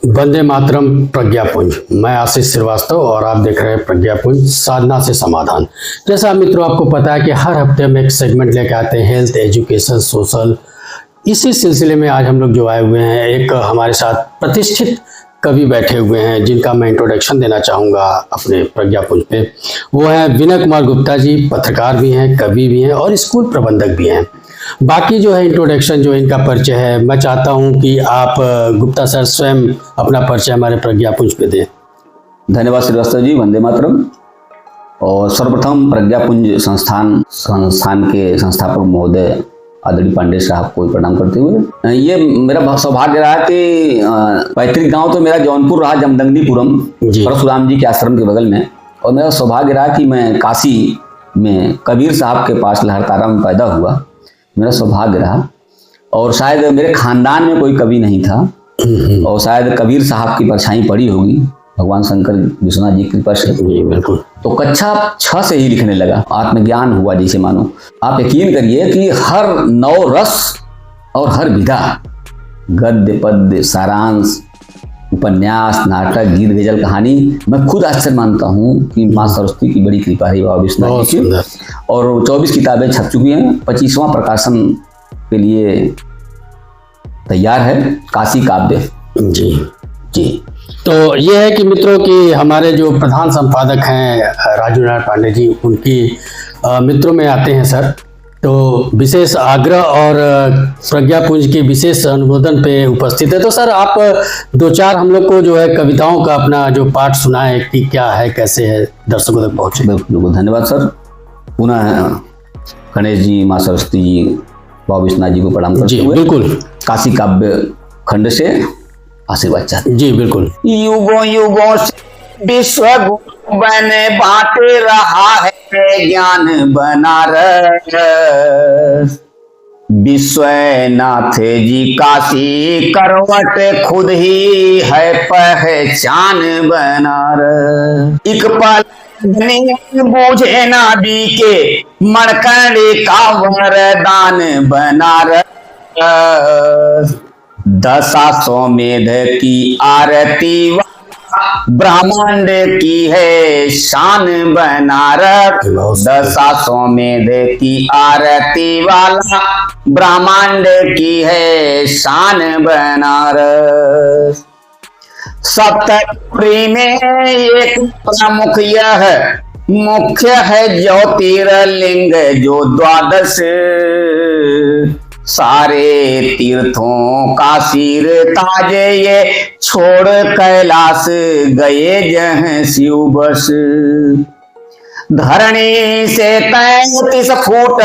वंदे मातरम प्रज्ञापुंज। मैं आशीष श्रीवास्तव और आप देख रहे हैं प्रज्ञापुंज, साधना से समाधान। जैसा मित्रों आपको पता है कि हर हफ्ते हम एक सेगमेंट लेकर आते हैं, हेल्थ, एजुकेशन, सोशल। इसी सिलसिले में आज हम लोग जो आए हुए हैं, एक हमारे साथ प्रतिष्ठित कवि बैठे हुए हैं जिनका मैं इंट्रोडक्शन देना चाहूँगा अपने प्रज्ञापुंज पे। वो हैं विनय कुमार गुप्ता जी। पत्रकार भी हैं, कवि भी हैं और स्कूल प्रबंधक भी हैं। बाकी जो है इंट्रोडक्शन जो इनका परिचय है, मैं चाहता हूं कि आप गुप्ता सर स्वयं अपना परिचय हमारे प्रज्ञापुंज पे दें। धन्यवाद श्रीवास्तव जी। वंदे मातरम। और सर्वप्रथम प्रज्ञापुंज संस्थान के संस्थापक महोदय आदरणीय पांडे साहब को प्रणाम करते हुए, ये मेरा सौभाग्य रहा कि पैतृक गांव तो मेरा जौनपुर रहा, जमदंगनीपुरम, परशुराम जी के आश्रम के बगल में। और मेरा सौभाग्य रहा कि मैं काशी में कबीर साहब के पास लहरतारा में पैदा हुआ। मेरा सौभाग्य रहा। और शायद मेरे खानदान में कोई कवि नहीं था और शायद कबीर साहब की परछाई पड़ी होगी भगवान शंकर विश्वनाथ जी की कृपा से। बिल्कुल। तो कक्षा 6 से ही लिखने लगा, आत्मज्ञान हुआ जैसे मानो। आप यकीन करिए कि हर नव रस और हर विधा, गद्य, पद्य, सारांश, उपन्यास, नाटक, गीत, गजल, कहानी, मैं खुद आश्चर्य मानता हूँ कि माँ सरस्वती की बड़ी कृपा है बाबा विश्वनाथ जी की। और 24 किताबें छप चुकी हैं। 25वां प्रकाशन के लिए तैयार है, काशी काव्य। जी जी। तो ये है कि मित्रों की हमारे जो प्रधान संपादक हैं राजू नारायण पांडे जी, उनकी मित्रों में आते हैं सर। तो विशेष आग्रह और प्रज्ञापुंज के विशेष अनुमोदन पे उपस्थित है। तो सर आप 2-4 हम लोग को जो है कविताओं का अपना जो पाठ सुनाए कि क्या है, कैसे है, दर्शकों तक पहुँचे। बिल्कुल धन्यवाद सर। पुनः गणेश जी, माँ सरस्वती जी, बाबा विश्वनाथ जी को प्रणाम करते हुए बिल्कुल काशी काव्य खंड से आशीर्वाद चाहते। जी बिल्कुल। युगों युगों से विश्व बन बांटे रहा है ज्ञान बनारस। विश्वनाथ जी काशी करवट खुद ही है पहचान बनारस। एक पल बूझे ना बीके मणकंडे का वरदान बनारस। 10,000 की आरती ब्रह्मांड की है शान बनारस। 10,000 की आरती वाला ब्रह्मांड की है शान बनारस। सप्तपुरी में एक प्रमुख यह मुख्य है ज्योतिर्लिंग जो 12 सारे तीर्थों का सिर ताजे ये छोड़ कैलाश गए जहाँ शिव बस। धरणी से 33 फुट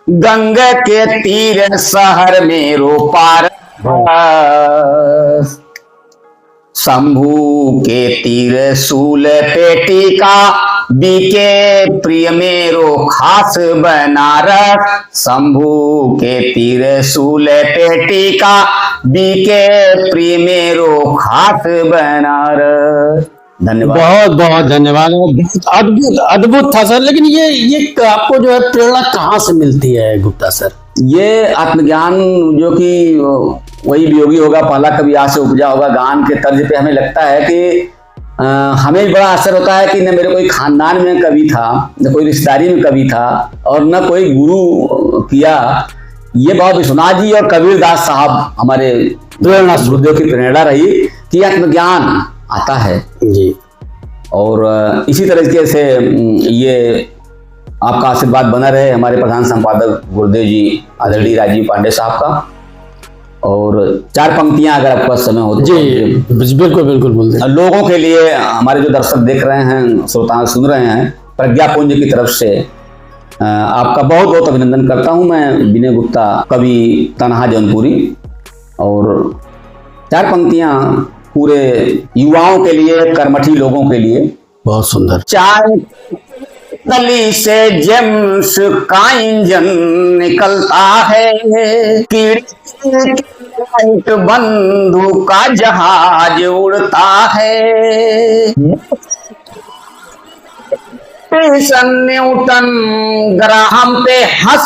गंगा के तीर शहर में रोपार। शंभू के तीर सूल पेटी का बीके प्रिय मेरो खास बनारस। शंभू के तीर सूल पेटी का बीके प्रिय मेरो खास बनारस। धन्यवाद। बहुत बहुत धन्यवाद। अद्भुत अद्भुत था सर। लेकिन ये आपको जो है प्रेरणा कहाँ से मिलती है गुप्ता सर? ये आत्मज्ञान जो कि वही वियोगी होगा, पहला कभी आज से उपजा होगा। गान के तर्ज पे हमें लगता है कि हमें बड़ा आश्चर्य होता है कि न मेरे कोई खानदान में कवि था, न कोई रिश्तेदारी में कवि था और न कोई गुरु किया। ये बाबा विश्वनाथ जी और कबीरदास साहब हमारे प्रेरणा, गुरुदेव की प्रेरणा रही कि आत्मज्ञान आता है जी। और इसी तरीके से ये आपका आशीर्वाद बना रहे हमारे प्रधान संपादक गुरुदेव जी आदरणीय राजीव पांडे साहब का। और 4 पंक्तियां अगर आपका समय हो तो जी बिल्कुल बिल्कुल बोलते। लोगों के लिए, हमारे जो दर्शक देख रहे हैं, श्रोता सुन रहे हैं, प्रज्ञापुंज की तरफ से आपका बहुत बहुत अभिनंदन करता हूं। मैं विनय गुप्ता, कवि, तनहा जौनपुरी। और 4 पंक्तियां पूरे युवाओं के लिए, कर्मठी लोगों के लिए। बहुत सुंदर। 4 गली से जेम्स का इंजन निकलता है, बंदूक का जहाज उड़ता है। न्यूटन ग्राहम पे हंस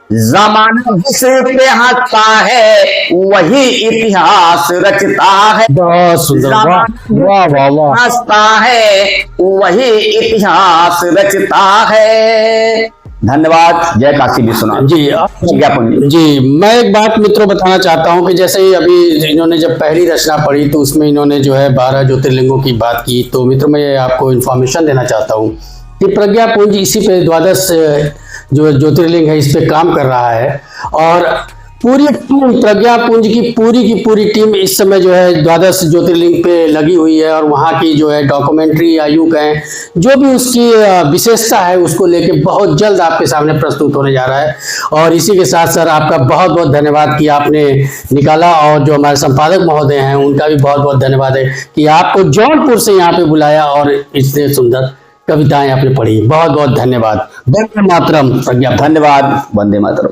जमाना जिस पे हंसता है वही इतिहास रचता है। बहुत सुंदर, वाह वाह वाह वाह। हंसता है वही इतिहास रचता है। धन्यवाद। जय काशी विश्वनाथ। जी प्रज्ञापुंज। जी, मैं एक बात मित्रों बताना चाहता हूं कि जैसे ही अभी इन्होंने जब पहली रचना पढ़ी तो उसमें इन्होंने जो है 12 ज्योतिर्लिंगों की बात की। तो मित्रों मैं आपको इन्फॉर्मेशन देना चाहता हूं कि प्रज्ञापुंज इसी पे द्वादश जो ज्योतिर्लिंग है इस पे काम कर रहा है, और पूरी टीम प्रज्ञापुंज की पूरी टीम इस समय जो है द्वादश ज्योतिर्लिंग पे लगी हुई है, और वहाँ की जो है डॉक्यूमेंट्री या यूं कहें जो भी उसकी विशेषता है उसको लेके बहुत जल्द आपके सामने प्रस्तुत होने जा रहा है। और इसी के साथ सर आपका बहुत बहुत धन्यवाद कि आपने निकाला, और जो हमारे संपादक महोदय हैं उनका भी बहुत बहुत धन्यवाद है कि आपको जौनपुर से यहाँ पे बुलाया और इतने सुंदर कविताएं आपने पढ़ी। बहुत बहुत धन्यवाद। वंदे मातरम। प्रज्ञा। धन्यवाद। वंदे मातरम।